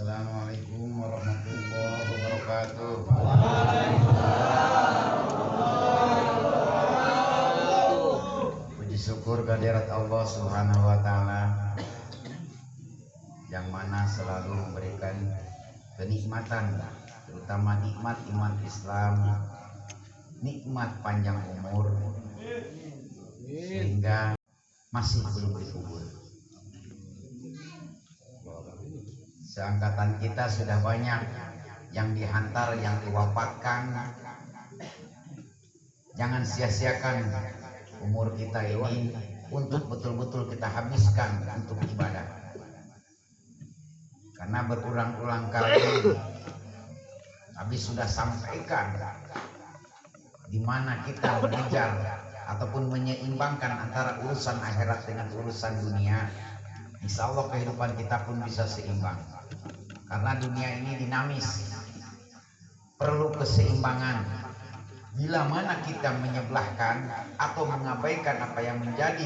Assalamualaikum warahmatullahi wabarakatuh. Puji syukur kehadirat Allah Subhanahu wa taala yang mana selalu memberikan kenikmatan, terutama nikmat iman Islam, nikmat panjang umur, sehingga masih belum dikubur. Seangkatan kita sudah banyak yang dihantar, yang diwafatkan. Jangan sia-siakan umur kita ini untuk betul-betul kita habiskan untuk ibadah. Karena berulang-ulang kali habis sudah sampaikan di mana kita mengejar ataupun menyeimbangkan antara urusan akhirat dengan urusan dunia, insya Allah kehidupan kita pun bisa seimbang. Karena dunia ini dinamis, perlu keseimbangan. Bila mana kita menyebelahkan atau mengabaikan apa yang menjadi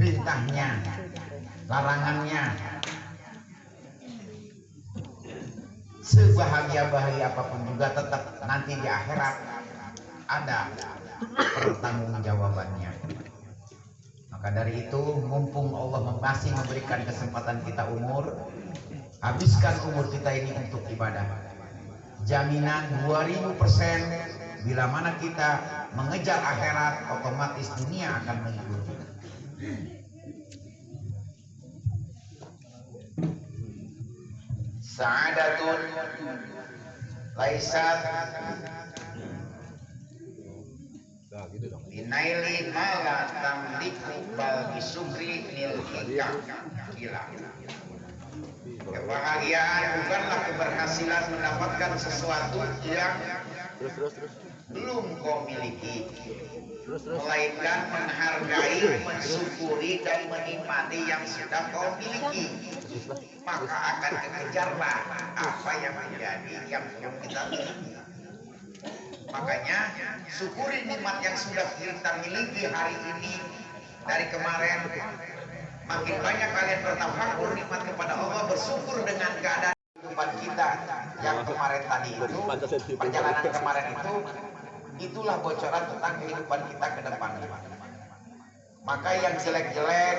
perintahnya, larangannya, sebahagia-bahagia apapun juga tetap nanti di akhirat ada pertanggungjawabannya. Maka dari itu, mumpung Allah masih memberikan kesempatan kita umur, habiskan umur kita ini untuk ibadah. Jaminan 2000%, bila mana kita mengejar akhirat, otomatis dunia akan mengikuti. Sa'adatun laisat binaili mala tamliku bal bisugri nil hikam gila. Kebahagiaan bukanlah keberhasilan mendapatkan sesuatu yang belum kau miliki, melainkan menghargai, mensyukuri dan menikmati yang sudah kau miliki. Maka akan kekejarlah apa yang menjadi yang belum kita miliki. Makanya syukuri nikmat yang sudah kita miliki hari ini. Dari kemarin makin banyak kalian bertafakur nikmat kepada Allah, bersyukur dengan keadaan kehidupan kita yang kemarin tadi itu, perjalanan kemarin itu, itulah bocoran tentang kehidupan kita ke depan. Maka yang jelek-jelek,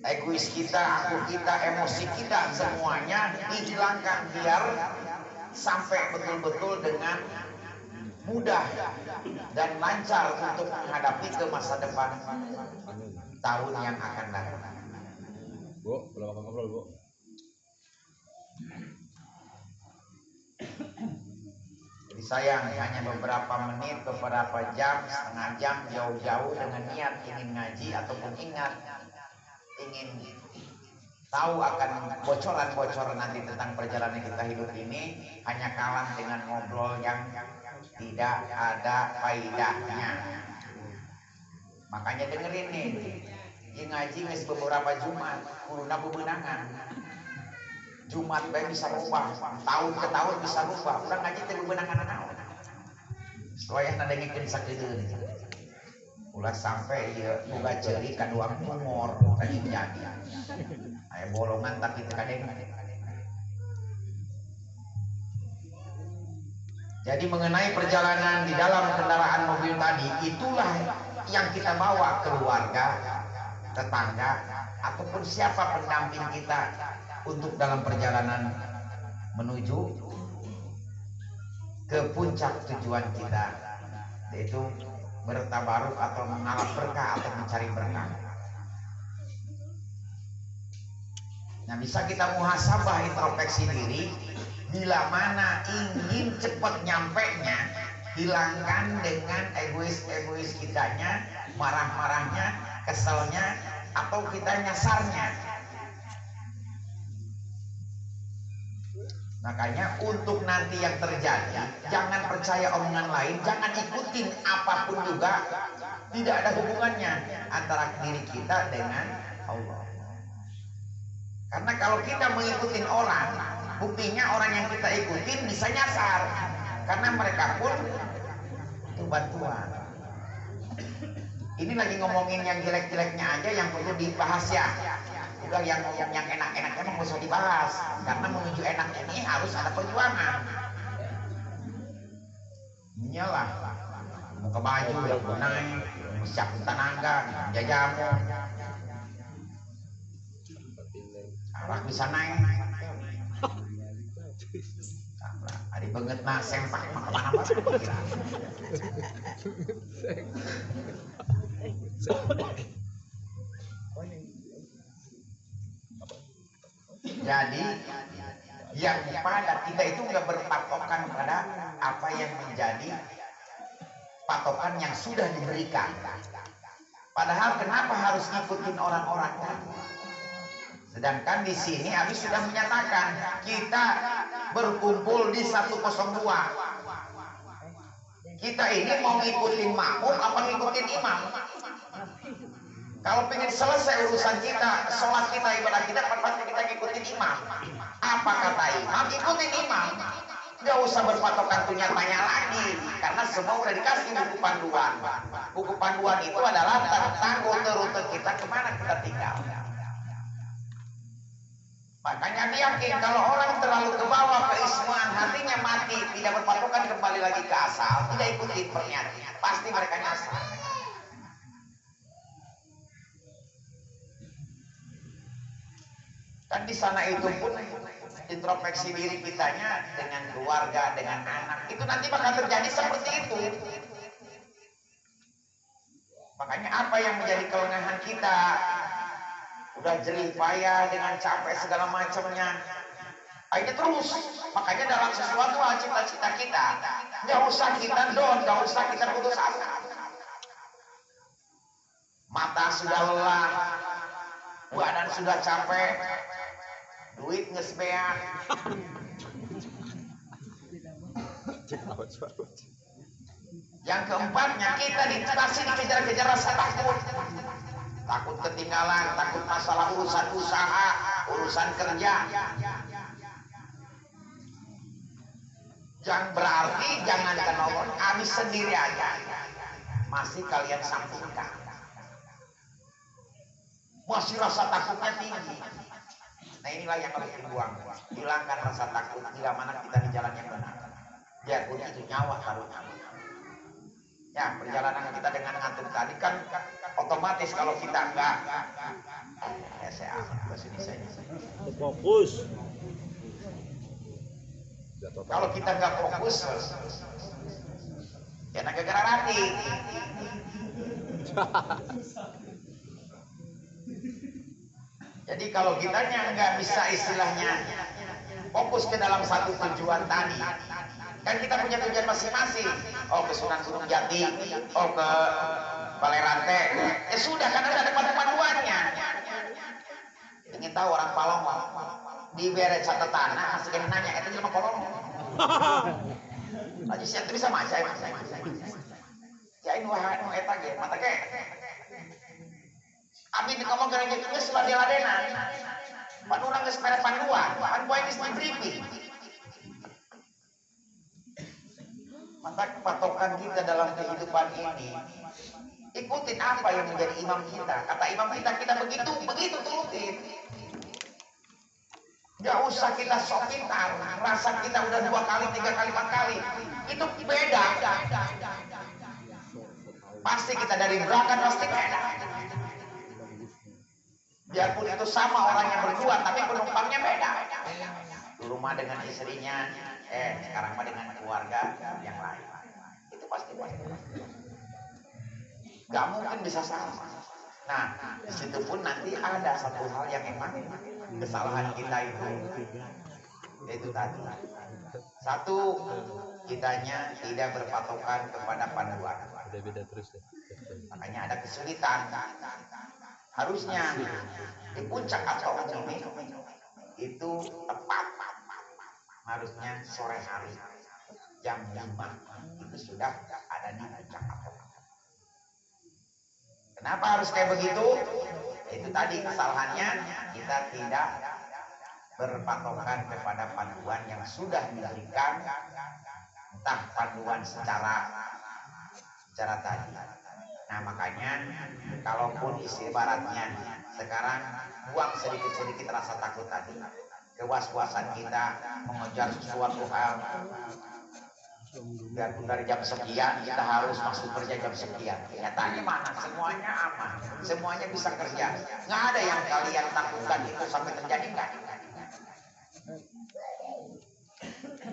egois kita, aku kita, emosi kita, semuanya dihilangkan biar sampai betul-betul dengan mudah dan lancar untuk menghadapi ke masa depan tahun yang akan datang. Bu, boleh makan ngobrol, Bu. Jadi sayang hanya beberapa menit, beberapa jam, setengah jam jauh-jauh dengan niat ingin ngaji ataupun ingin tahu akan bocoran-bocoran nanti tentang perjalanan kita hidup ini, hanya kalah dengan ngobrol yang tidak ada faedahnya. Makanya dengerin nih, yang ngaji nges beberapa Jumat, kuluna bebenangan. Jumat baik bisa rubah, tahun ke tahun bisa rubah. Udah ngaji teh bebenangan naon. Soalnya nada ngikeun sakedeun. Ulah sampai ieu boga ceuri kaduang tumor tadi jadi. Aya bolongan tapi teu kadeng. Jadi mengenai perjalanan di dalam kendaraan mobil tadi, itulah yang kita bawa keluarga, tetangga, ataupun siapa pendamping kita untuk dalam perjalanan menuju ke puncak tujuan kita, yaitu bertabaruk atau mengalap berkah atau mencari berkah. Nah, bisa kita muhasabah, introspeksi diri. Bila mana ingin cepat nyampenya, hilangkan dengan egois kitanya, marah-marahnya, keselnya, atau kita nyasarnya. Makanya untuk nanti yang terjadi, jangan percaya omongan lain, jangan ikutin apapun juga. Tidak ada hubungannya antara diri kita dengan Allah. Karena kalau kita mengikuti orang, buktinya orang yang kita ikutin bisa nyasar. Karena mereka pun itu bantuan. Ini lagi ngomongin yang jelek-jeleknya aja yang perlu dibahas ya. udah yang ngomong yang enak-enak emang nggak usah dibahas, karena menuju enak ini harus ada perjuangan. Iyalah, buka baju ya naik, siap tenaga, jajamu, arah bisa naik. Ada banget nak sempak mana apa kira. Jadi yang pada kita itu nggak berpatokan pada apa yang menjadi patokan yang sudah diberikan. Padahal kenapa harus ngikutin orang-orang? Sedangkan di sini Abi sudah menyatakan kita berkumpul di 102. Kita ini mau ngikutin makmum apa ngikutin imam? Kalau pengen selesai urusan kita, sholat kita, ibadah kita, pasti kita ngikutin imam. Apa kata imam? Ikutin imam. Gak usah berpatokan tanya-tanya lagi, karena semua udah dikasih buku panduan. Buku panduan itu adalah tanggung rute kita kemana kita tinggal. Makanya dia yakin kalau orang terlalu ke bawah keismuan, hatinya mati, tidak berpatokan kembali lagi ke asal, tidak ikuti pernyataan, pasti mereka nyasar. Kan di sana itu pun introspeksi diri kitanya dengan keluarga, dengan anak, itu nanti bakal terjadi seperti itu. Makanya apa yang menjadi kelengahan kita? Udah jerih payah dengan capek segala macamnya, akhirnya terus. Makanya dalam sesuatu hal cita-cita kita, nggak usah kita down, nggak usah kita putus asa. Mata sudah lelah, badan sudah capek, duit ngesbean. Yang keempatnya, kita dikasih dikejar-kejar rasa takut. Takut ketinggalan, takut masalah urusan usaha, urusan kerja. Jangan berarti jangankan Allah, kami sendiri aja masih kalian sampaikan. Masih rasa takutnya tinggi. Nah inilah yang harus dibuang. Hilangkan rasa takut bila mana kita di jalan yang benar. Biarpun itu nyawa taruhnya. Ya, perjalanan kita dengan ngantuk tadi kan otomatis kalau kita enggak ya saya bahasa Indonesia fokus. Kalau kita enggak fokus ya gara-gara mati. Jadi kalau kitanya enggak bisa istilahnya fokus ke dalam satu tujuan tadi, kan kita punya tujuan masing-masing. Oh ke Sunan Gunung Jati, oh ke Balai Rante, ya sudah kan ada panduannya. Ingin tahu orang Palong di beret satu tanah, masih kena nanya itu cuma kolong. Aja sih itu bisa maca, ya ini wah eta ge, mata ge. Abi di ngomong gereja itu sudah diladenan. Pan urang geus mere panduan, pan poe geus briefing. Maka patokan kita dalam kehidupan ini, ikutin apa yang menjadi imam kita. Kata imam kita begitu turutin. Gak usah kita sok pintar, rasa kita udah 2 kali, 3 kali, 4 kali. Itu beda. Pasti kita dari berangkat pasti beda. Biarpun itu sama orang yang berdua, tapi penumpangnya beda. Di rumah dengan istrinya, sekarang mah dengan keluarga yang lain. Itu pasti beda. Gak mungkin bisa sama. Nah, disitu pun nanti ada satu hal yang emang kesalahan kita itu, yaitu tadi. Satu, kitanya tidak berpatokan kepada panduan. Beda-beda terus ya. Makanya ada kesulitan. Harusnya di puncak atau ini itu tepat. Harusnya sore hari jam 5 itu sudah ada di puncak atau. Kenapa harus kayak begitu? Itu tadi kesalahannya, kita tidak berpatokan kepada panduan yang sudah diberikan, entah panduan secara tadi. Nah makanya kalaupun ibaratnya sekarang buang sedikit-sedikit rasa takut tadi, kewas-wasan kita mengejar sesuatu hal. Biarpun dari jam sekian kita harus masuk kerja jam sekian. Nyatanya mana? Semuanya aman, semuanya bisa kerja. Nggak ada yang kalian takutkan itu sampai terjadi nggak?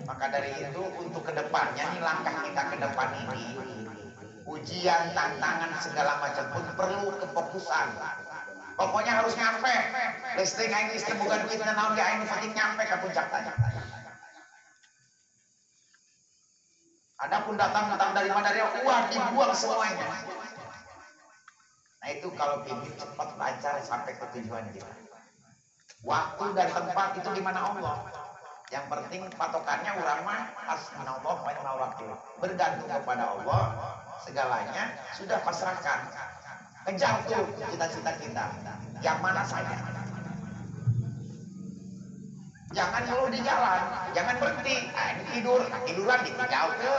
Maka dari itu untuk kedepannya nih langkah kita ke depan ini, ujian, tantangan segala macam pun perlu kefokusan. Pokoknya harus nyampe. Listrik aing listrik bukan duit dan naon aing penting nyampe ke puncak tadi. Adapun datang dari mana dia uang dibuang semuanya. Nah itu kalau ingin cepat lancar sampai ke tujuan kita. Waktu dan tempat itu di mana Allah. Yang penting patokannya urang mah hasbunallah wa ni'mal wakil. Bergantung kepada Allah, segalanya sudah pasrahkan. Kejar tuh cita-cita kita. Yang mana saja. Jangan ngeluh di jalan, jangan berhenti. Ini tiduran ditinggal ke.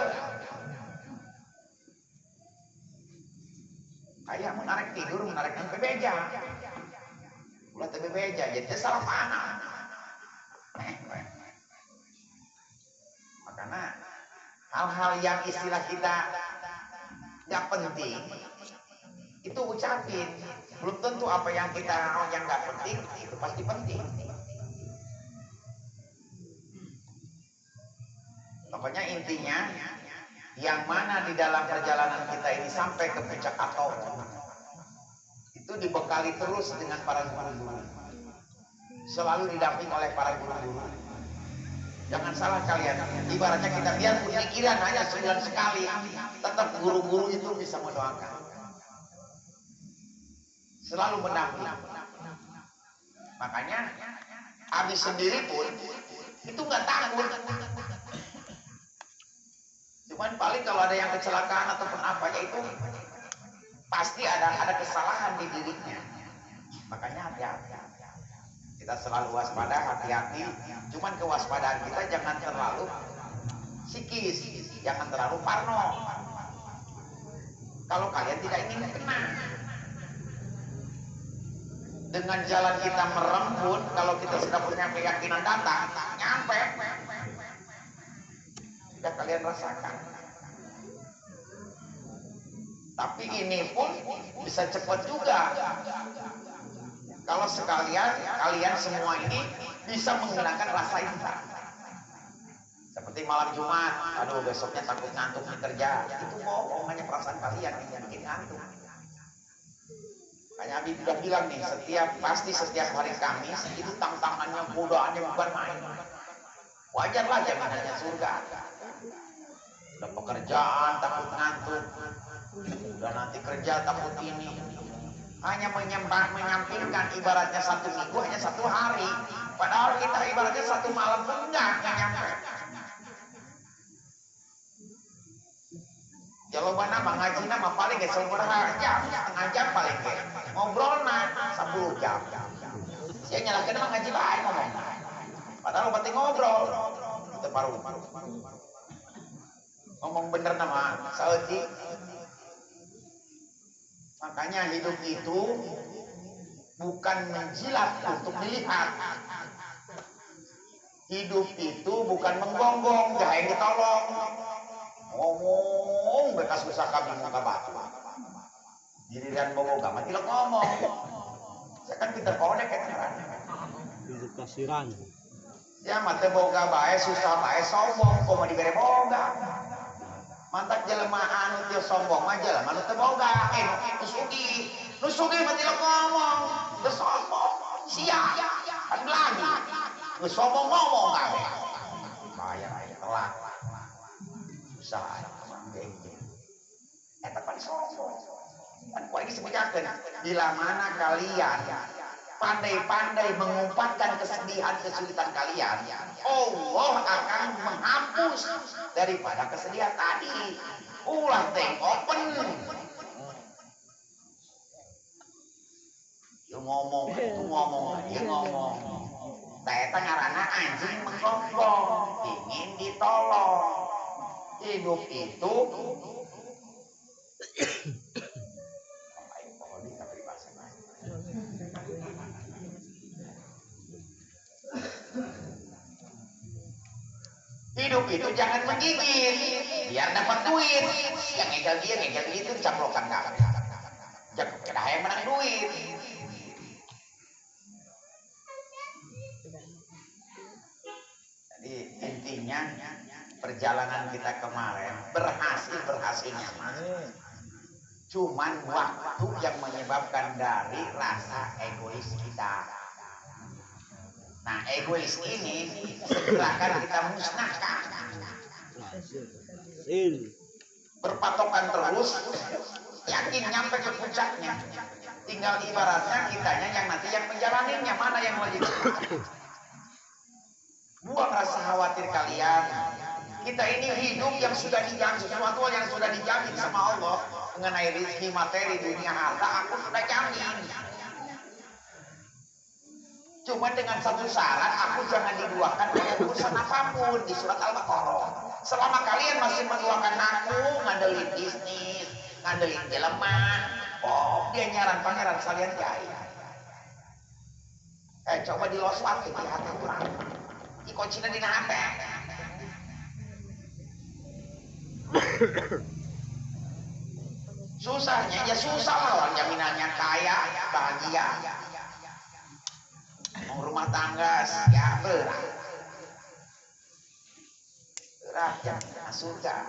Kayak menarik tidur, menarik bebeja. Ulah bebeja, jadi salah paham. Makanya hal-hal yang istilah kita nggak penting itu ucapin. Belum tentu apa yang kita yang nggak penting itu pasti penting. Pokoknya intinya yang mana di dalam perjalanan kita ini sampai ke puncak atau itu dibekali terus dengan para guru-guru. Selalu didamping oleh para guru-guru. Jangan salah kalian, ibaratnya kita biar pikiran hanya sebulan sekali, tetap guru-guru itu bisa mendoakan. Selalu mendamping. Makanya Abi sendiri pun itu nggak takut. Cuman paling kalau ada yang kecelakaan ataupun apanya itu pasti ada kesalahan di dirinya. Makanya hati-hati. Kita selalu waspada, hati-hati. Cuman kewaspadaan kita jangan terlalu psikis, jangan terlalu parno. Kalau kalian tidak ingin kena. Dengan jalan kita merembut, kalau kita sudah punya keyakinan datang, nyampe. Sudah kalian rasakan. Tapi ini pun bisa cepat juga. Kalau sekalian kalian semua ini bisa menghilangkan rasa insan. Seperti malam Jumat, aduh besoknya takut ngantuk di kerja. Itu bohong, hanya perasaan kalian yang bikin ngantuk. Kayak Abi sudah bilang nih, setiap hari Kamis itu tantangannya, godaannya bukan main. Wajarlah jaminannya surga. Udah pekerjaan takut ngantuk, udah nanti kerja takut ini. Hanya menyampingkan ibaratnya satu minggu hanya satu hari, padahal kita ibaratnya satu malam pun nggak nyampe. Kalau mana ngaji nama paling gak setengah jam paling gak ngobrol 10 jam. Saya nyalakan nama ngaji baik ngomong, padahal penting ngobrol. Itu paru. Ngomong bener nama saeutik. Makanya hidup itu bukan menjilat untuk melihat. Hidup itu bukan menggonggong, jangan ditolong. Ngomong, bekas susah kabin muka batu. Diri dan bogoga, mati lo ngomong. Saya kan kita kodek ya kan. Hidup kasiran. Ya mati boga bae, susah bae, sombong, kok mau diberi boga. Mantap jelmaan itu sombong aja lah, manut boga, nusugi mati lo ngomong, udah sombong, siap, kan lagi, nggak sombong ngomong kabe, bayar telat, susah, gengge, tapi sombong, kan kau ini sebenarnya, bila mana kalian pandai-pandai mengumpatkan kesedihan kesulitan kalian, Allah akan menghapus daripada kesedihan tadi. Ulah open. Dia ngomong. Eta ngaranna anjing menggonggong, ingin ditolong. Hidup itu Hidup itu jangan menggigit biar dapat duit. Yang ngejal dia itu caplokan kamu. Jangan yang menang duit. Jadi intinya perjalanan kita kemarin berhasilnya cuman waktu yang menyebabkan dari rasa egois kita. Nah, egois ini segerakan kita musnahkan. Berpatokan terus, yakin nyampe ke puncaknya. Tinggal ibaratnya kitanya yang nanti yang menjalaninya, mana yang lagi. Buang rasa khawatir kalian. Kita ini hidup yang sudah dijamin, sesuatu yang sudah dijamin sama Allah. Mengenai rezeki materi dunia harta, aku sudah jamin. Cuma dengan satu syarat, aku jangan diduakan oleh urusan apapun di surat Al-Baqarah. Selama kalian masih menduakan aku, ngandelin bisnis, ngandelin jelema, dia nyaran pangeran sekalian jahit. Coba di loswat di hati kurang. Di kuncinya di hati. Susahnya ya susah lah, orang jaminannya kaya, bahagia. Mau rumah tangga ya berat. Berat ya surga.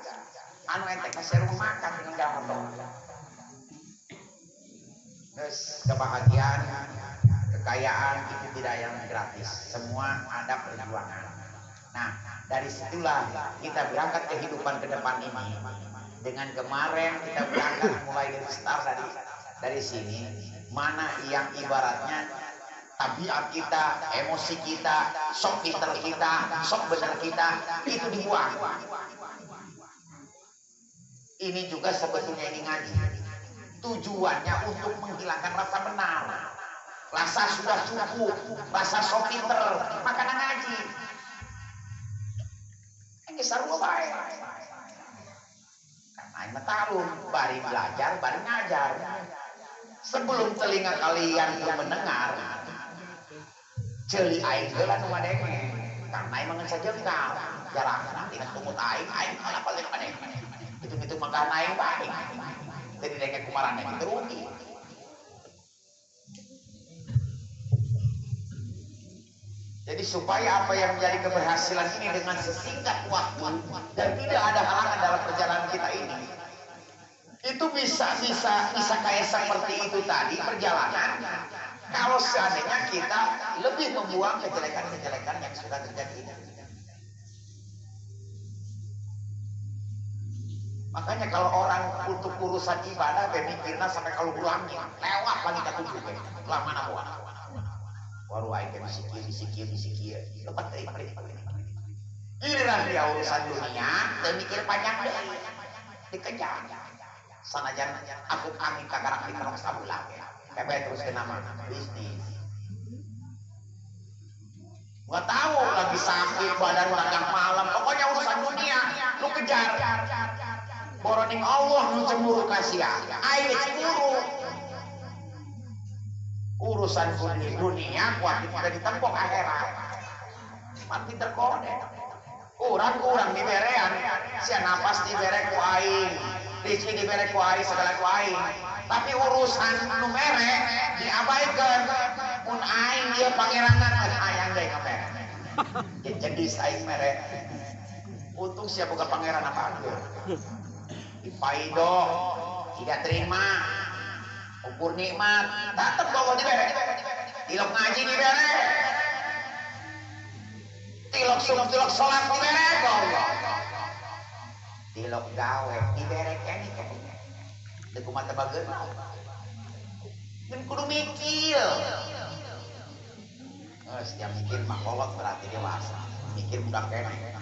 Anu entek masih rumah makan dengan gampang. Terus kebahagiaan, kekayaan itu tidak yang gratis. Semua ada perjuangan. Nah, dari situlah kita berangkat kehidupan ke depan ini. Dengan kemarin kita berangkat mulai dari start dari sini, mana yang ibaratnya tabiat kita, emosi kita, sok pinter kita, sok benar kita, itu dibuang. Ini juga sebetulnya ini ngaji. Tujuannya untuk menghilangkan rasa benar. Rasa sudah cukup, rasa sok pinter, makanya ngaji. Ini sarua baik. Karena metarung, bari belajar, bari ngajar. Sebelum telinga kalian mendengar, celi aing heula nu madenge. Karena emang saja engkau. Jarang nanti tumut aing apa lagi madenge. Itu maka aing baik. Jadi denge kumarannya itu rugi. Jadi supaya apa yang menjadi keberhasilan ini dengan sesingkat waktu dan tidak ada halangan dalam perjalanan kita ini, itu bisa kayak seperti itu tadi perjalanan. Kalau seandainya kita lebih membuang kejelekan-kejelekan yang sudah terjadi. Makanya kalau orang untuk urusan ibadah, mikirnya sampai kalau ulangnya lewat lagi ke tujuh, lama mana buat. Waru aing bisikir. Lepas dari giliran dia urusan dunia, dan mikir panjang deh. Dikejar. Sanajan aku angin kagarak di kerok sabulang. Kayak terus ke nama bisnis. Nggak tahu lagi sakit badan tengah malam. Pokoknya urusan dunia, lu kejar. Boroning Allah lu cemburu kasihan. Aing cemburu. Urusan dunia kuat kita ditempok akhirat. Mati terkode. Kurang diberean. Sia napas dibere ku aing, rezeki dibere ku aing, segala ku aing. Tapi urusan nu mere diabaikan. Mun aing dia pangeranna ayang deui kamera. Jadi aing mere. Untung sia boga pangeran apa aduh. Dipaido, tidak terima. Ukur nikmat, tetap bawa dibere. Tilok ngaji dibere. Tilok sholat dibere. Tilok gawe dibere kene. Deku mata bageun. Dan kudu mikir. Setiap mikir mah kolot berarti dewasa. Mikir budak kene.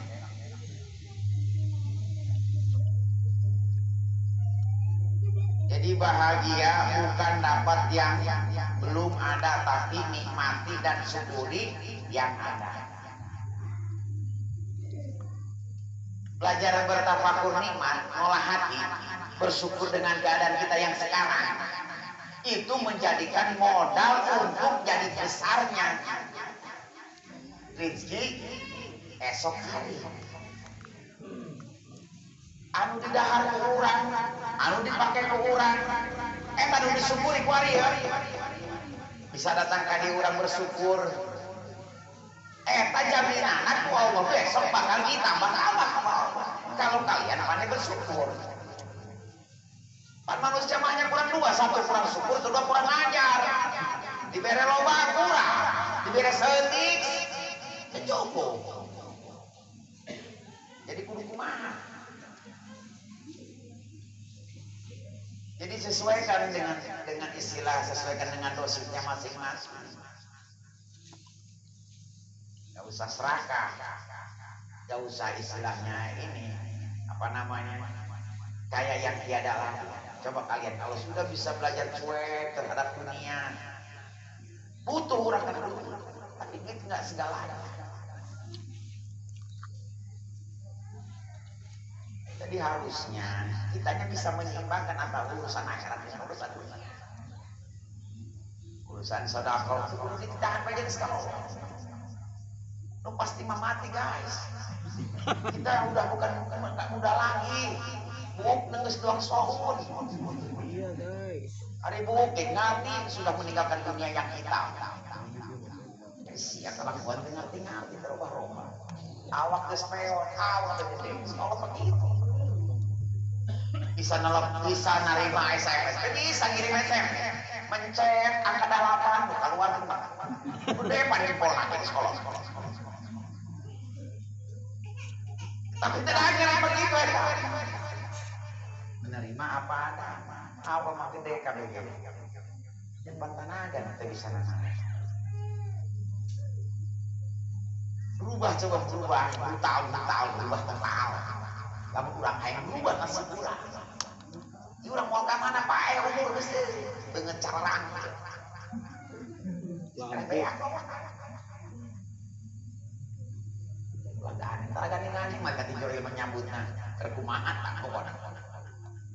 Jadi bahagia bukan dapat yang belum ada, tapi nikmati dan syukuri yang ada. Belajar bertafakur nikmat, ngolah hati, bersyukur dengan keadaan kita yang sekarang. Itu menjadikan modal untuk jadi besarnya rezeki esok hari. anu didahar ku urang, anu dipake ku urang, eta nu disyukuri ku ari ya. Bisa datang ka dieu urang bersyukur. Eta jaminanna ku Allah besok bakal ditambah kalau kalian pandai bersyukur. Pan manusia banyak kurang dua, satu kurang syukur, kedua kurang ajar. Dibere loba kurang, dibere setik, cukup. Jadi kudu kumaha. Jadi sesuaikan dengan istilah, sesuaikan dengan dosisnya masing-masing. Gak usah serakah, gak usah istilahnya ini apa namanya kayak yang tiada lagi. Coba kalian kalau sudah bisa belajar cuek terhadap dunia, butuh orang kan butuh, tapi itu nggak segalanya. Jadi harusnya kitanya bisa menyeimbangkan antara urusan akhirat dan urusan dunia. Urusan sedekah itu perlu ditahan aja di sekolah. Lu pasti mati guys. Kita udah bukan muda lagi. Buk nengis doang sohun. Iya guys. Hari bukit ngerti sudah meninggalkan dunia yang hitam. Siap kelakuan tinggal kita robah-robah. Awak kespeon, awak gede. Kalau begitu bisa nerima SMS, bisa ngirim SMS, mencet angka 8, keluar rumah. Udah paling pola di sekolah. Tapi tidak hanya begitu ya. Menerima apa adanya. Apa makin dekat begini. Jembatan aja nanti bisa nanya. Berubah coba berubah. Brutal berubah total. Kamu kurang kayak berubah nasi kurang. Di orang mau ke mana Pak? Umur mesti dengan cara rangka. Ladaan entar gani-gani maka tidur yang menyambutna kerkumahan tak pokoknya.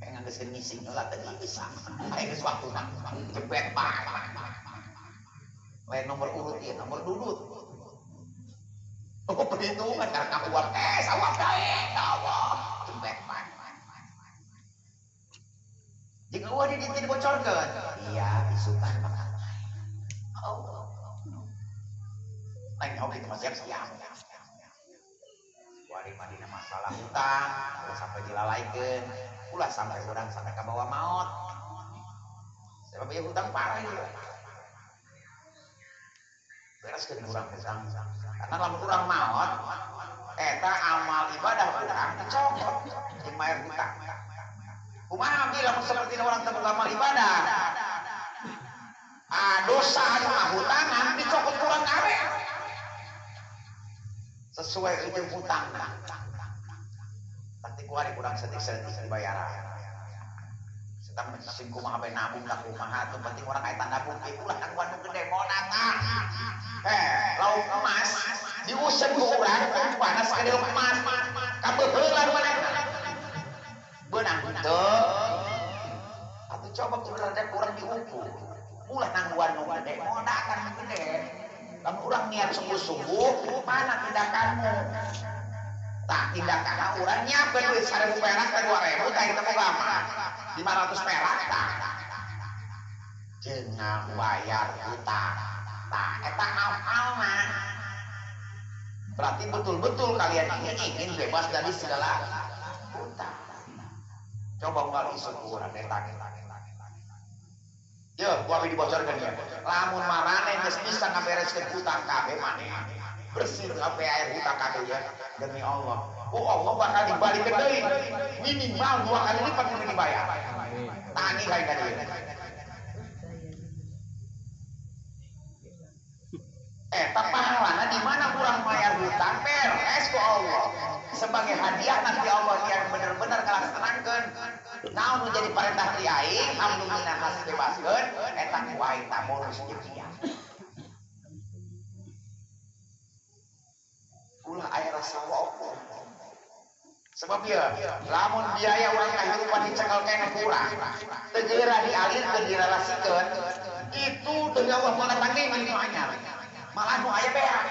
Kayak ngegesin ngising lah tadi bisa. Kayak geus waktuna jepet Pak. Lain nomor urut ya, nomor dudut. Oh perhitungan karena uang sawah dae, Allah. Jepet Pak. Jika uang ini dibocorkan, iya isukan Pak. Allah. Lain oke kita siap-siap. Wari madina masalah hutang, ulah sampai dilalaikan, ulah sampai orang sampai ke bawah maut. Sebab ya hutang parah ya. Bereskeun urang hutang. Karena lamun urang maut, eta amal ibadah urang dicokot jeung mayar hutang. Kumaha bilang seperti orang teu amal ibadah. Dosa anu ngahutangan dicokot urang kabeh. Sesuai ujung hutang. Nanti kuari kurang setik-setik dibayaran. Setam sing kumaha bae nabung tak kumaha tuh penting orang aya tanda bukti ulah kan waduk gede monata. Lauk emas diusep ku urang panas ka dieu emas. Kabeuheulan manehna. Beunang henteu. Atuh coba kurang kurang diukur. Ulah nangguan nu gede moda kan gede. Lamun urang niat sungguh-sungguh, mana tindakanmu? Tak tindakan urang nyiapkeun duit 1.000 perak ke 2.000 tah kita boga mah 500 perak tah. Jeung bayar hutang. Tah eta amalna. Berarti betul-betul kalian ingin bebas dari segala hutang. Coba ngali syukur eta. Yo, gua dibocorkan ya. Lamun marane geus bisa ngabereskeun hutang kabeh maneh. Bersih kabeh air hutang kabeh ya. Demi Allah. Oh, Allah bakal dibalikeun deui. Minimal 2 kali lipat kudu dibayar. Tagih kae ka dieu. Eta pahalana di mana kurang bayar hutang beres ku Allah. Sebagai hadiah nanti Allah yang benar-benar ngalaksanakeun. Naon menjadi perintah ti aing, alhamdulillah hasil bebaskeun, eta ku aing ta bonus jeung dia. Ulah aya rasa wau. Sebab ya, lamun biaya urang kahirupan dicekel kene kurang, teu geura dialirkeun direlasikeun, itu demi Allah mendatangi nu anyar. Malah nu aya beak.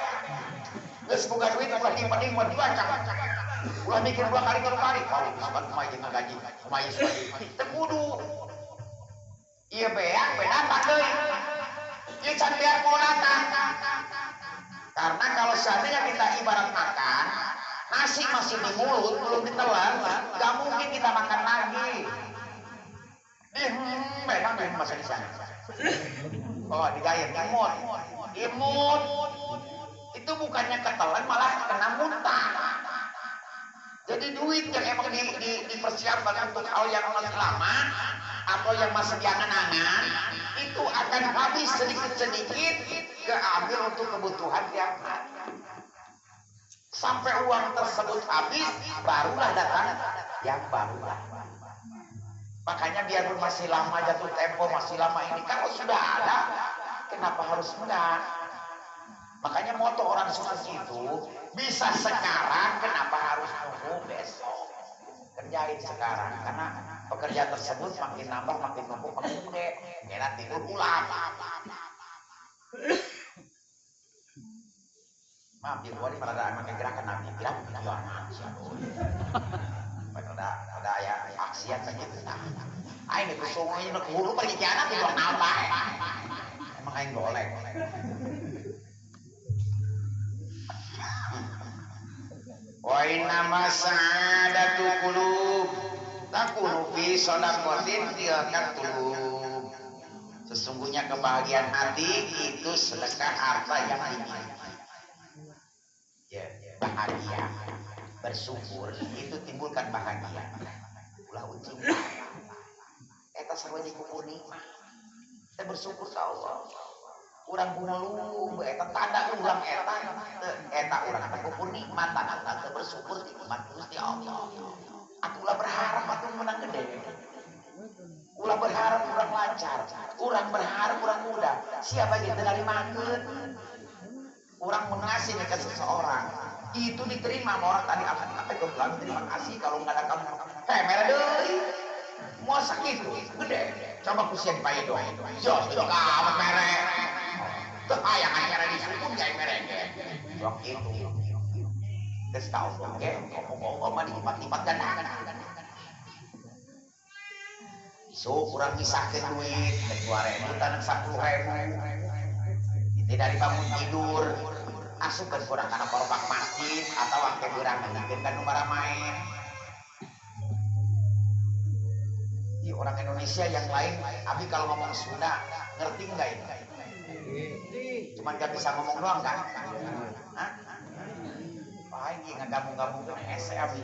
Geus boga duit ulah dipending dibaca. Ulah mikir 2 kali 3 kali. Kalau misalkan kumaha jeung ngaji, kumaha suai. Teu kudu. Ieu beak penapa deui? Ieu can beak monatan. Karena kalau seandainya kita ibarat makan, nasi masih di mulut, belum ditelan, gak mungkin kita makan lagi. Memang masih di sana. Oh, digayat, imut. Itu bukannya ketelan, malah kena muntah. Jadi duit yang emang dipersiapkan untuk hal yang masih lama atau yang masih diangan-angan itu akan habis sedikit-sedikit keambil untuk kebutuhan tiap hari. Sampai uang tersebut habis, barulah datang yang barulah. Makanya biarpun masih lama jatuh tempo, masih lama ini, kalau sudah ada, kenapa harus enggak? Makanya moto orang sukses itu, bisa sekarang, kenapa harus nunggu besok? Kerjain sekarang, karena pekerjaan tersebut makin nambah, makin numpuk, makin gede. Kira tidur ulang. Maaf, di luar ini pada emang gerakan nabi, bilang tujuan manusia. Pada ya aksian saja itu. Nah, ini tuh semuanya nak hulu pergi kianat itu nambah. Emang aing golek. Wa inna mas'adatu qulub takunu fi shadaqatin tilkatulub. Sesungguhnya kebahagiaan hati itu sedekah harta yang tinggi. Ya, bahagia, bersyukur itu timbulkan bahagia. Ulah ucing. Eta sarua dikukur nikmat. Kita bersyukur ke Allah. Urang bungalung, eta tanda ulang eta urang kukur nikmat, tanda bersyukur nikmat Gusti Allah. Aku ulah berharap atuh menang gede. Ulah berharap urang lancar, urang berharap urang muda. Siapa yang dari makeun? Urang mengasih ke seseorang, itu diterima sama orang tadi apa itu bilang terima kasih kalau nggak ada kamu. Merah deui. Mau sakit gede. Coba kusian pae doa. Jos itu kamu merah. Teu aya acara di sukun kayak merah. Sok itu. Geus tahu oke, ngomong-ngomong mah diipat-ipat gandangan. So kurang misahkeun duit, 2.000 tanah 10.000. Itu dari bangun tidur. Asupan kurang karena porobak masjid atau angke berang mungkin kan numara main. Di orang Indonesia yang lain, abi kalau ngomong Sunda ngerti nggak itu? Cuman gak bisa ngomong doang kan? Hah? Paling nggak gabung-gabung ese abi.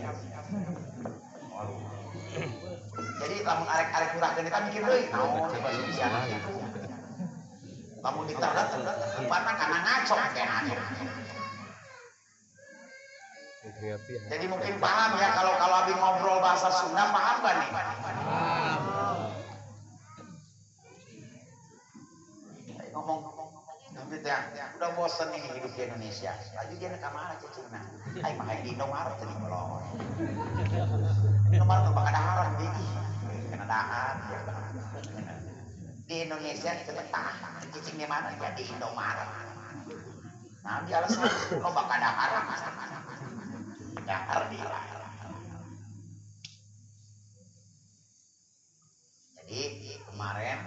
Jadi lamun arek-arek kurang kita mikir deh, naon Indonesia itu. Kamu diterdat tempatnya karena ngaco kayaknya. Jadi mungkin paham ya kalau abi ngobrol bahasa Sunda paham gak nih? Paham. Ngomong gitu ya, udah bosen nih hidup di Indonesia. Lagi dia nak kemana cicingna? Ay mah di Indomaret tadi melon. Indomaret tuh bakal ada haram biji, kena dahar. Di Indonesia itu betah, cicingnya mana ya di Indomaret. Nah di alasan lo bakal ada haram. Dahar di Jadi kemarin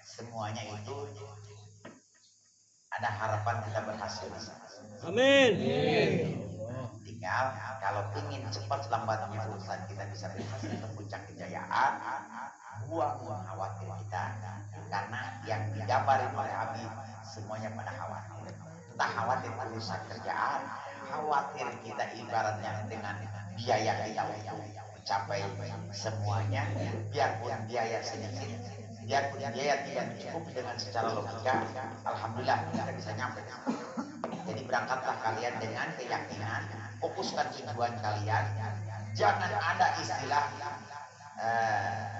semuanya itu ada harapan kita berhasil. Amin. Tinggal kalau ingin cepat lambatnya urusan kita bisa berhasil ke puncak kejayaan, buang khawatir kita karena yang digambarin oleh Abi semuanya pada khawatir. Entah khawatir urusan kerjaan, khawatir kita ibaratnya dengan biaya kita untuk mencapai semuanya, biarpun biaya sedikit, biarpun biaya tidak cukup dengan secara logika, alhamdulillah kita bisa nyampe. Jadi berangkatlah kalian dengan keyakinan, fokuskan tujuan kalian, jangan ada istilah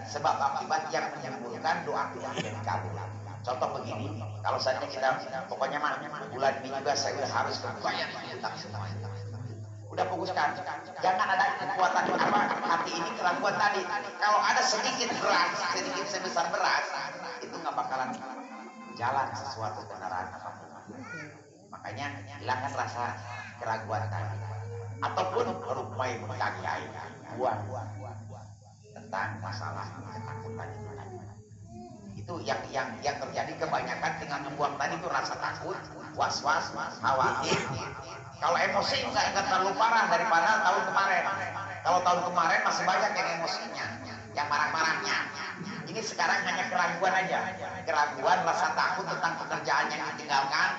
sebab akibat yang menimbulkan doa tidak dikabul. Contoh begini, kalau saja kita pokoknya mah bulan ini juga saya udah harus bayar utang semuanya. Udah fokuskan, jangan ada kekuatan apa hati ini keraguan tadi. Kalau ada sedikit beras, sedikit sebesar beras, itu nggak bakalan jalan sesuatu kendaraan apapun. Makanya hilangkan rasa keraguan tadi. ataupun rumai berkagai buang tentang masalah ketakutan itu yang terjadi kebanyakan dengan membuang tadi itu rasa takut, was-was, khawatir. Kalau emosi nggak terlalu parah daripada tahun kemarin. Kalau tahun kemarin masih banyak yang emosinya, yang marah-marahnya. Ini sekarang hanya keraguan aja, keraguan, rasa takut tentang pekerjaan yang ditinggalkan,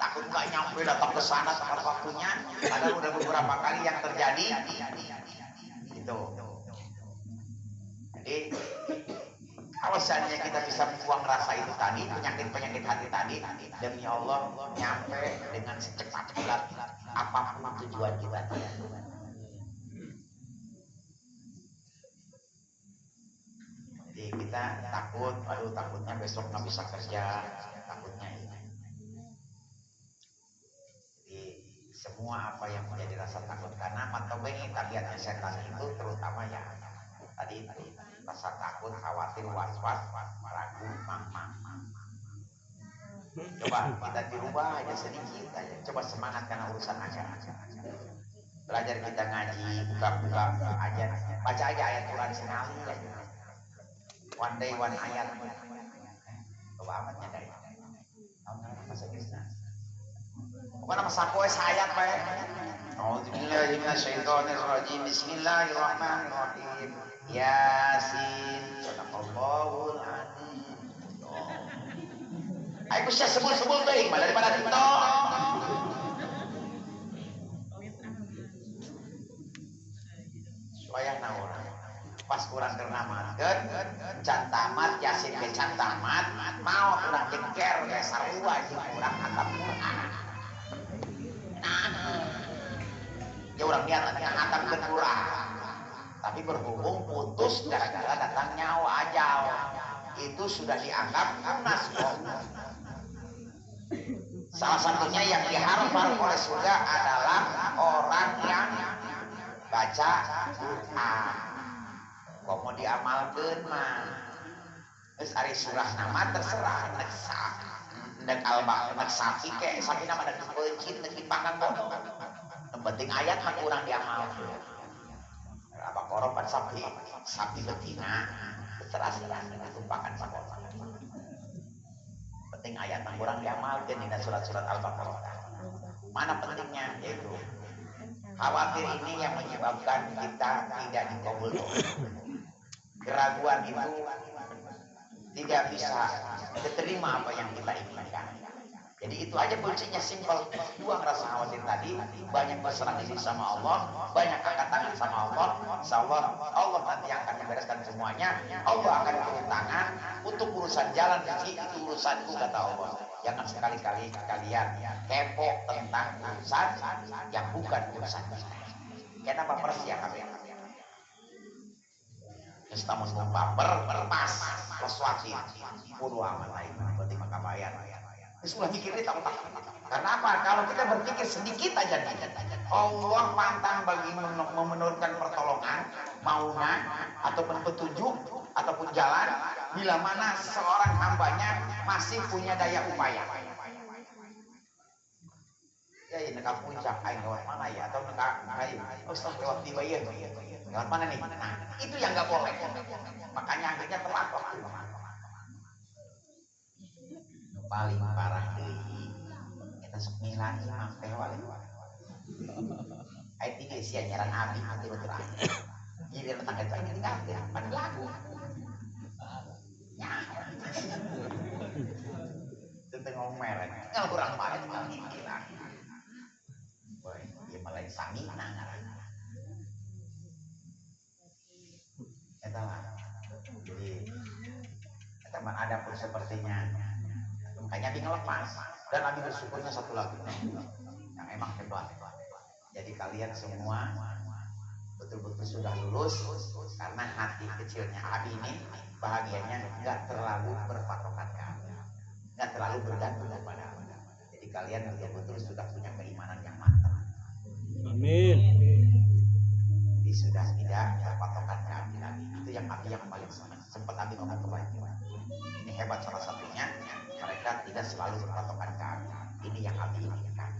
takut nggak nyampe datang ke sana tepat waktunya. Padahal udah beberapa kali yang terjadi. Itu. Jadi kalau seandainya kita bisa membuang rasa itu tadi, penyakit-penyakit hati tadi, demi Allah nyampe dengan secepat kilat apapun tujuan kita. Jadi kita takut, aduh takutnya besok nggak bisa kerja, takutnya ini. Jadi semua apa yang menjadi rasa takut, karena matobeng tabiatnya setan itu terutama ya tadi rasa takut, khawatir, was-was, ragu, mang-mang. Coba kita dirubah aja sedikit aja. Coba semangat karena urusan aja. Belajar kita ngaji, buka-buka aja, baca aja ayat Quran sekali aja. One day one ayat. Coba amatnya dari. Bahasa Inggris. Bukan nama sapoe ayat pak. A'udzubillahi minasyaitonirrajim. Bismillahirrahmanirrahim. Yasin, sadaqallahul adzim. Ayo bisa sebul-sebul teuing daripada TikTok. Supaya naon. Pas kurang ternamatkeun, can tamat Yasin ke can tamat, mau urang jengker ge sarua jeung urang hatam Quran. Nah, ya urang niat ngahatamkeun Quran. Tapi berhubung putus gara-gara datang nyawa ajal, itu sudah dianggap lunas kok. Salah satunya yang diharapkan oleh surga adalah orang yang baca Quran. Kok mau diamalkan mah? Terus ari surah nama terserah nek alba nek sapi ke sapi nama nek peucit nek dipangan bodoh. Yang penting ayat mah kurang diamalkan. Bakoro pan sapi betina terserah ditumpahkan sekolah. Penting ayat yang kurang diamalkan di surat-surat Al-Baqarah. Mana pentingnya? Yaitu khawatir ini yang menyebabkan kita tidak dikabul. Keraguan itu tidak bisa diterima apa yang kita inginkan. Jadi itu aja kuncinya, simpel. Buang rasa khawatir tadi, banyak berserah diri sama Allah, banyak angkat tangan sama Allah. Insyaallah Allah nanti akan membereskan semuanya. Allah akan turun tangan untuk urusan jalan rezeki, itu urusanku kata Allah. Jangan sekali-kali kalian kepo tentang urusan yang bukan urusan kita. Kenapa persia kalian? Namun baper berpas sesuatu kudu aman lain berarti maka bayar. Sudah mikirnya tahu tak. Kenapa? Kalau kita berpikir sedikit aja, Allah pantang bagi menurunkan pertolongan, mauna ataupun petunjuk ataupun jalan bila mana seorang hambanya masih punya daya upaya. Ya ini neka puncak aing lewat mana ya, atau neka kayu Ustaz lewat tiba ya lewat mana nih. Nah itu yang nggak boleh, makanya akhirnya terlampau. Paling parah deui eta sok milan imam teh wali aya tiga sia nyaran abi hati betul aja jadi tangga tangga ini kan pada lagu ya tentang ngomer kalau kurang marah cuma gila boy dia malah sami nangaran eta lah jadi eta mah ada pun sepertinya. Makanya Abi ngelepas dan Abi bersyukurnya satu lagu yang emang hebat. Jadi kalian semua betul-betul sudah lulus karena hati kecilnya Abi ini bahagianya nggak terlalu berpatokan kami, nggak terlalu bergantung kepada Abi. Jadi kalian betul-betul sudah punya keimanan yang mantap. Amin. Jadi sudah tidak berpatokan ke Abi lagi. Itu yang Abi yang paling sempat Abi ngomong kebaikan. Ini hebat salah satunya. Mereka tidak selalu berpatokan ke Abi. Ini yang Abi inginkan.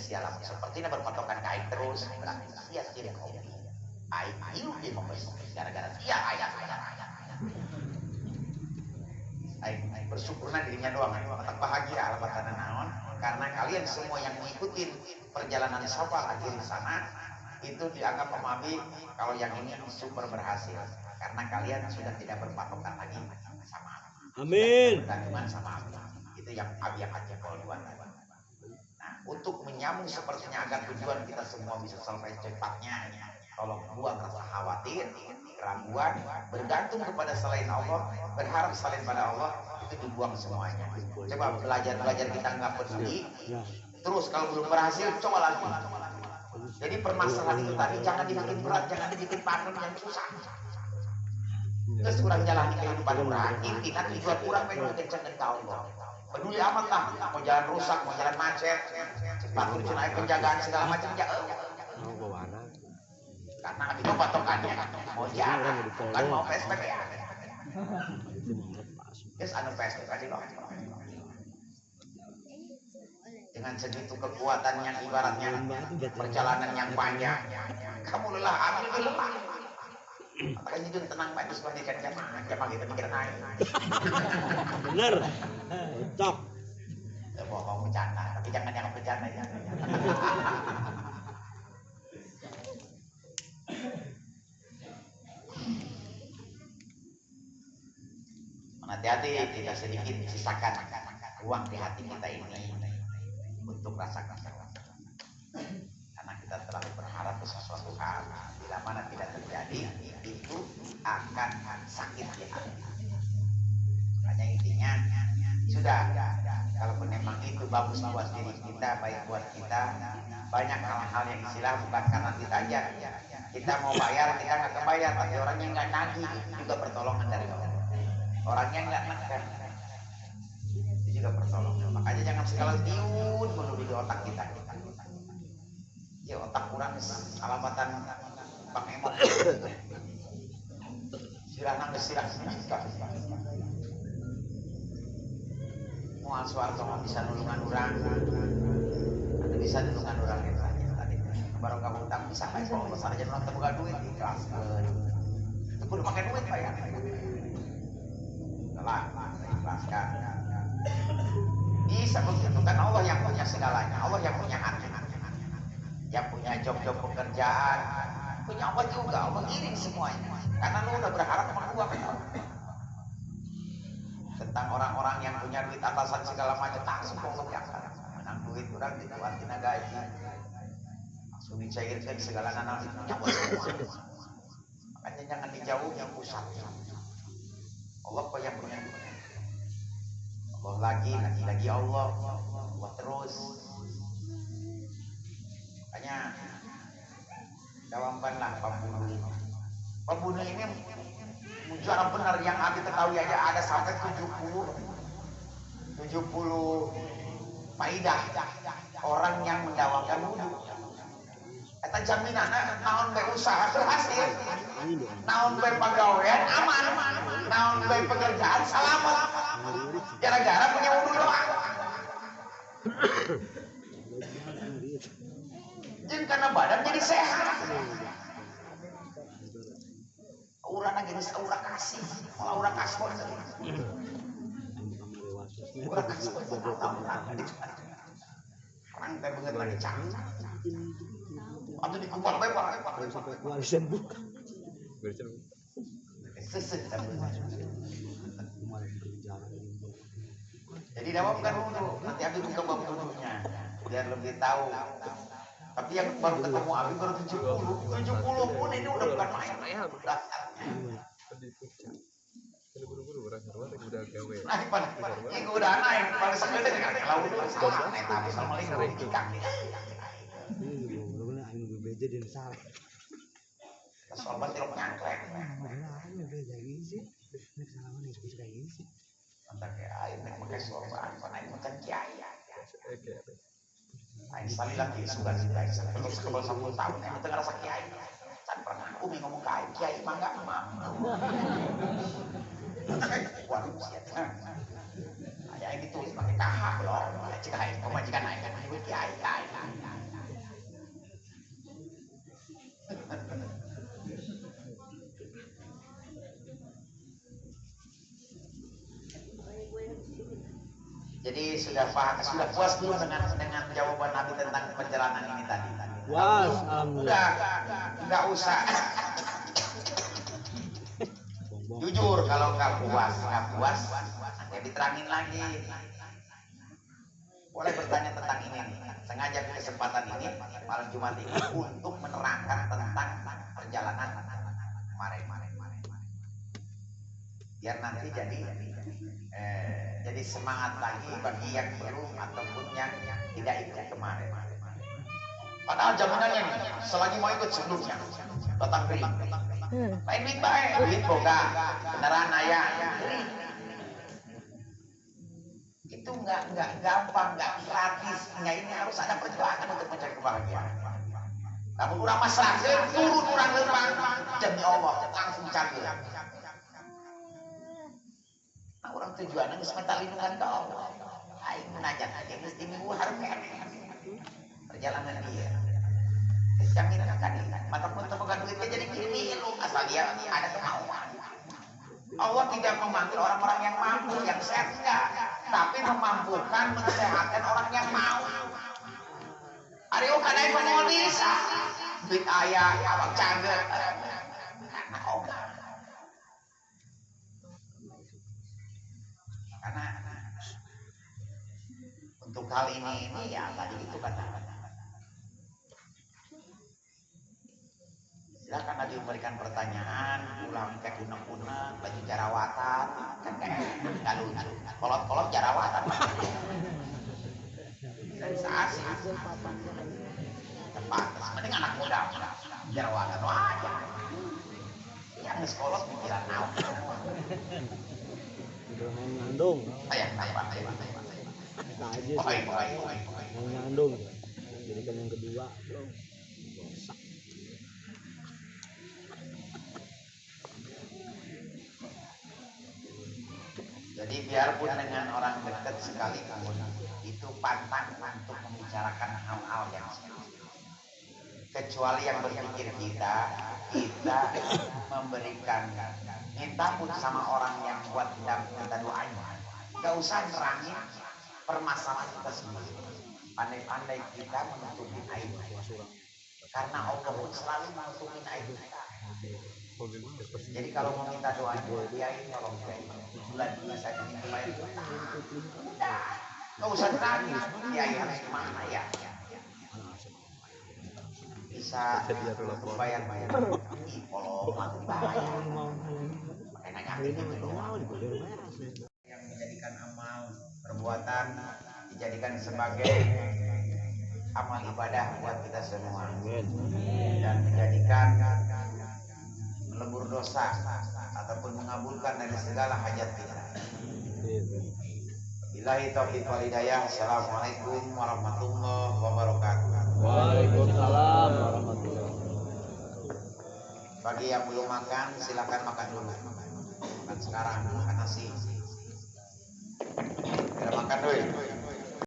sialam seperti ini berpatokan kain terus berarti sia tidak kopi air hiu dia memberi gara-gara dia ayat bersyukurnya dirinya doang tetap bahagia alamat tanah naon karena kalian semua yang mengikuti perjalanan safar akhir di sana itu dianggap pemabi kalau yang ini super berhasil karena kalian sudah tidak berpatokan lagi sama Amin. bergantungan sama Allah itu yang abi yang aja kalau dua. Nah untuk menyambung sepertinya agar tujuan kita semua bisa sampai cepatnya tolong buang rasa khawatir keraguan bergantung kepada selain Allah berharap selain pada Allah itu dibuang semuanya. Coba belajar kita nggak peduli terus kalau belum berhasil coba lagi. Jadi permasalahan itu tadi jangan dibikin berat jangan dibikin panen yang susah. Terus kurang jalan kehidupan orang intinya tujuan kurang pengen kenceng tahun peduli amat lah mau jalan rusak mau jalan macet cepat tujuan naik penjagaan segala macam karena itu patokannya mau jalan kan mau PSBB ya yes anu PSBB tadi loh dengan segitu kekuatan yang ibaratnya perjalanan yang panjang kamu lelah ambil lebih lelah makanya itu tenang Pak terus mandikan jamaah gitu mikir naik Bener. Cok. ya bohong bercanda tapi jangan yang bercanda ya hati-hati tidak sedikit sisakan ruang di hati kita ini untuk rasa karena kita terlalu berharap ke sesuatu hal bila mana tidak terjadi itu akan sakit di hati makanya intinya sudah kalaupun memang itu bagus buat diri kita baik buat kita banyak hal-hal yang istilah bukan karena kita aja kita mau bayar kita nggak kebayar tapi orangnya nggak nagih juga pertolongan dari Allah orangnya nggak makan itu juga pertolongan makanya jangan segala tiun dulu di otak kita ya otak kurang alamatan Bang Emok sirah mau Soeharto nggak bisa nulungan orang atau bisa nulungan orang yang tadi baru kamu utang bisa nggak kalau besar aja nolak terbuka duit ikhlas itu kudu pakai duit Pak ya ikhlaskan bisa begitu kan Allah yang punya segalanya Allah yang punya hati yang punya job pekerjaan punya Allah juga Allah iring semuanya karena lu udah berharap sama gua kan tentang orang-orang yang punya duit atasan segala macam langsung Allah yang menang duit kurang gitu artinya gaji langsung dicairkan segala nanal itu punya Allah semua makanya jangan dijauh yang pusat Allah kok yang punya Allah lagi Allah terus makanya dawamkanlah pembunuh ini cara benar yang Abi ketahui aja ada sampai 70 faidah orang yang mendawakan wudhu eta jaminan naon bae usaha berhasil naon bae pagawean aman naon bae pekerjaan selamat gara-gara punya wudhu doang jeung karena badan jadi sehat urang gini urang kasih malah urang kasih urang kasih orang teh beungeut lagi cang atuh dikumpul bae Pak Sampai warisan buka. sesek jadi dawamkan wudhu nanti Abi buka bab wudhunya biar lebih tahu tapi yang baru ketemu Abi baru 70 pun ini udah bukan main naik pada ini udah naik pada segede dengan laut salah naik tapi sama lagi di kaki Ini belum aing bebeja di sare. sobat tilok nyangkrek Aing bebeja gini sih. Nek salaman nih suka kayak gini sih. antar kayak air naik pakai sorban naik makan kiai aing sekali lagi sudah dibaik sebelum 10 tahun yang tengah rasa kiai kan pernah umi ngomong kiai mah enggak emang waduh ada yang ditulis pakai kahak loh cek aing pemajikan aing kan kiai Jadi sudah puas dulu dengan jawaban Nabi tentang perjalanan ini tadi. Puas, alhamdulillah. Udah, nggak usah. Jujur kalau nggak puas, ya diterangin lagi. Boleh bertanya tentang ini nih. Sengaja kesempatan ini malam Jumat ini untuk menerangkan tentang perjalanan kemarin. Biar nanti jadi semangat lagi bagi yang belum ataupun yang tidak ikut kemarin. Padahal jaminannya nih, selagi mau ikut sebelumnya datang beli. Lain duit baik, duit boga, kendaraan ayah. Itu nggak gampang, nggak gratis. Ini harus ada perjuangan untuk mencari kebahagiaan. Namun kurang masalah, turun kurang lembang demi Allah langsung cari. Nah, orang tujuannya sementara lindungan ke Allah. Ayo munajat aja mesti minggu harus perjalanan dia. Jaminan kan mata pun temukan duitnya jadi gini lu asal dia ada kemauan. Allah tidak memanggil orang-orang yang mampu, yang sehat enggak, tapi memampukan, mensehatkan orang yang mau. Ari kada mau bisa. Duit ayah, awak caget. Karena Allah. Karena untuk hal ini ya tadi itu kata. Silakan Nabi memberikan pertanyaan, ulang kayak unek-unek, baju jarawatan, kan kayak nggak lucu. Kolot-kolot jarawatan. Dan saat tepat, mending anak muda jarawatan aja. Yang sekolah pikiran naon. Udah mau ngandung. Ayah, Kita aja sih. Mau ngandung. Jadikan yang kedua. Bosak. Jadi biarpun dengan orang dekat sekalipun itu pantang untuk membicarakan hal-hal yang serius. Kecuali yang berpikir kita memberikan minta pun sama orang yang buat kita doain. Gak usah nerangin permasalahan kita sendiri. Pandai-pandai kita menutupin aib. Karena Allah pun selalu menutupin aib kita. Jadi kalau mau minta doa dia ini tolong bulan ini saya ingin bayar utang. Udah, nggak usah nangis. Dia harus kemana ya? Bisa bayar. Kalau mau bayar, pakai nanya yang menjadikan amal perbuatan dijadikan sebagai amal ibadah buat kita semua dan menjadikan melebur dosa ataupun mengabulkan dari segala hajat kita. Billahi taufiq wal hidayah. Assalamualaikum warahmatullahi wabarakatuh. Waalaikumsalam warahmatullahi wabarakatuh. Bagi yang belum makan silakan makan dulu. Makan sekarang, makan nasi. Kita makan dulu.